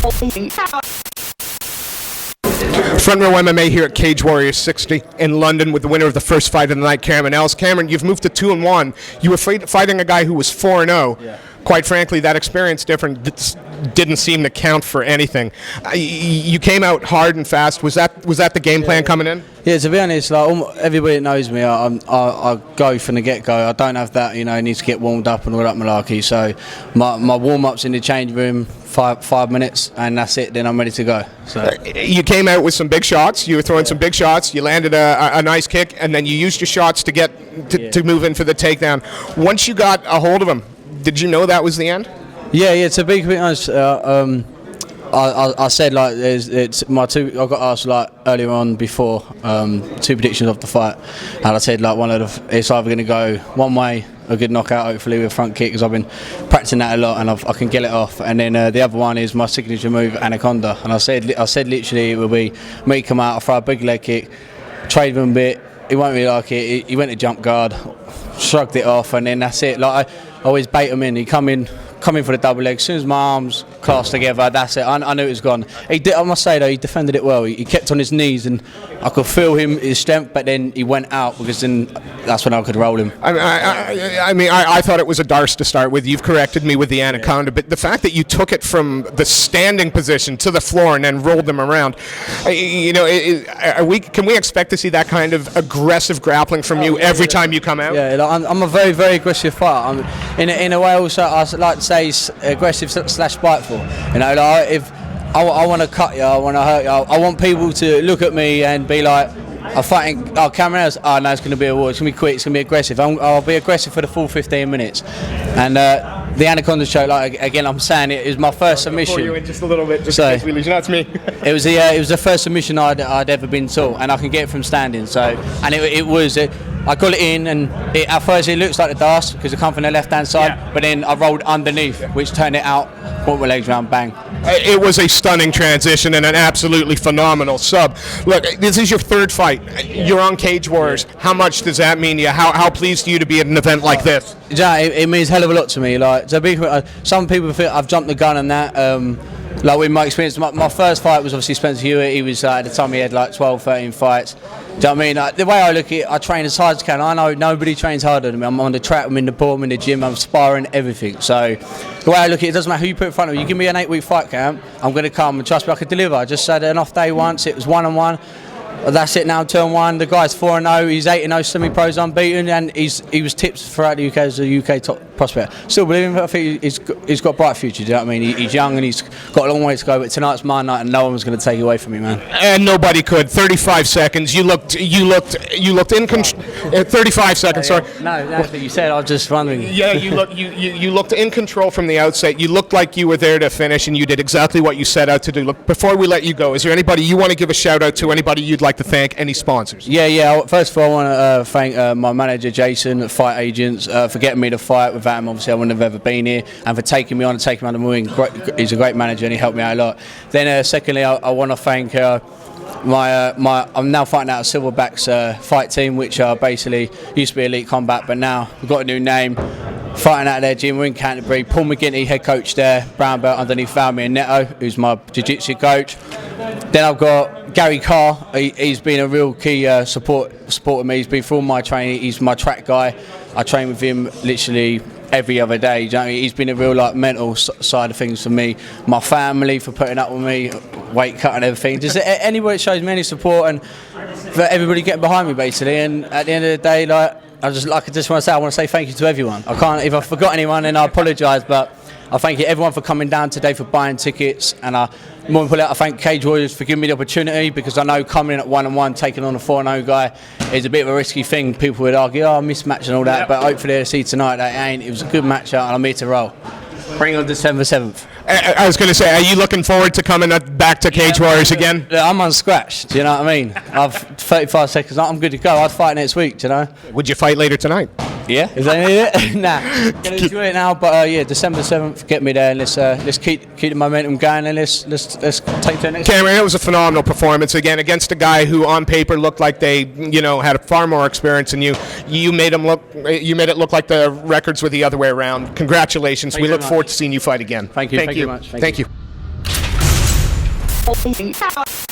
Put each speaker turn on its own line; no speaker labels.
Front Row MMA here at Cage Warriors 60 in London with the winner of the first fight of the night, Cameron Ellis. Cameron, you've moved to 2-1. You were fighting a guy who was 4-0. Yeah. Quite frankly, that experience didn't seem to count for anything. You came out hard and fast. Was that the game plan coming in?
Yeah, to be honest, like everybody that knows me, I go from the get-go. I don't have that, need to get warmed up and all that malarkey. So my warm-up's in the change room, five minutes, and that's it. Then I'm ready to go. So
you came out with some big shots. You were throwing some big shots. You landed a nice kick, and then you used your shots to get to move in for the takedown. Once you got a hold of him, did you know that was the end?
Yeah. To be completely honest, I said like it's my two. I got asked like earlier on before two predictions of the fight, and I said like it's either going to go one way, a good knockout hopefully with a front kick, because I've been practicing that a lot and I can get it off, and then the other one is my signature move, Anaconda, and I said literally it will be me come out, I throw a big leg kick, trade him a bit, he won't really like it, he went to jump guard, shrugged it off, and then that's it. Like I always bait him in, he come in for the double leg. As soon as my arms clasped together, that's it. I knew it was gone. I must say though, he defended it well. He kept on his knees, and I could feel his strength. But then he went out, because then that's when I could roll him.
I thought it was a darce to start with. You've corrected me with the Anaconda, but the fact that you took it from the standing position to the floor and then rolled them around, can we expect to see that kind of aggressive grappling from you every time you come out?
Yeah, like, I'm a very, very aggressive fighter. In a way, also I like to say aggressive / spiteful. Like if I want to cut you, I want to hurt you, I want people to look at me and be like, I'm fighting, Cameron Ellis, no, it's going to be a war, it's going to be quick, it's going to be aggressive. I'll be aggressive for the full 15 minutes. And the Anaconda choke, like again, I'm saying it was my first submission.
Before you in just a little bit, just in case we lose. That's me.
It was the first submission I'd ever been taught, and I can get it from standing. So, and I got it in, and at first it looks like the dance because it come from the left-hand side, but then I rolled underneath, which turned it out, put my legs round, bang.
It was a stunning transition and an absolutely phenomenal sub. Look, this is your third fight. You're on Cage Warriors. How much does that mean to you? How pleased are you to be at an event like this?
Yeah, it means a hell of a lot to me. Like, some people think I've jumped the gun on that. Like with my experience, my first fight was obviously Spencer Hewitt. He was at the time he had like 12, 13 fights. Do you know what I mean? Like, the way I look at it, I train as hard as I can. I know nobody trains harder than me. I'm on the track, I'm in the pool, I'm in the gym, I'm sparring, everything. So the way I look at it, it doesn't matter who you put in front of me. You give me an 8-week fight camp, I'm going to come, and trust me, I could deliver. I just had an off day once, it was 1-on-1. That's it now, turn one. The guy's 4-0, he's 8-0 semi-pros unbeaten, and he was tipped throughout the UK as a UK top prospect. Still believe him, I think he's got a bright future, do you know what I mean? He's young and he's got a long way to go, but tonight's my night and no one was going to take it away from me, man.
And nobody could. 35 seconds, you looked in control. 35 seconds, sorry.
No, that's what you said, I was just wondering.
Yeah, you looked in control from the outset. You looked like you were there to finish, and you did exactly what you set out to do. Look, before we let you go, is there anybody you want to give a shout out to, anybody you'd like to thank, any sponsors?
Yeah. First of all, I want to thank my manager Jason at Fight Agents for getting me to fight. Without him, obviously, I wouldn't have ever been here, and for taking me on and taking me under the wing. He's a great manager and he helped me out a lot. Then, secondly, I want to thank I'm now fighting out a Silverbacks fight team, which basically used to be Elite Combat, but now we've got a new name. Fighting out their gym, we're in Canterbury. Paul McGinty, head coach there, brown belt underneath Valmy and Neto, who's my jiu-jitsu coach. Then I've got Gary Carr. He's been a real key support of me. He's been through all my training. He's my track guy. I train with him literally every other day. You know what I mean? He's been a real mental side of things for me. My family for putting up with me, weight cut and everything. Just anybody that shows me any support, and for everybody getting behind me basically. And at the end of the day, I just want to say thank you to everyone. I can't, if I forgot anyone, then I apologise, but I thank you everyone for coming down today, for buying tickets, and more importantly, I thank Cage Warriors for giving me the opportunity, because I know coming in at 1-1, taking on a 4-0 guy is a bit of a risky thing. People would argue, mismatch and all that, but hopefully they'll see tonight that it was a good match out, and I'm here to roll. Bring on December 7th.
I was going to say, are you looking forward to coming back to Cage Warriors again?
I'm unscratched, do you know what I mean? I've 35 seconds, I'm good to go. I'd fight next week, do you know?
Would you fight later tonight?
Yeah, is that it? Nah, gonna enjoy it now. But December 7th, get me there, and let's keep the momentum going, and let's take to the next.
Cameron, it was a phenomenal performance again against a guy who, on paper, looked like they, had far more experience than you. You made it look like the records were the other way around. Congratulations. We look forward to seeing you fight again.
Thank you. Thank you very much.
Thank you.
Peace out.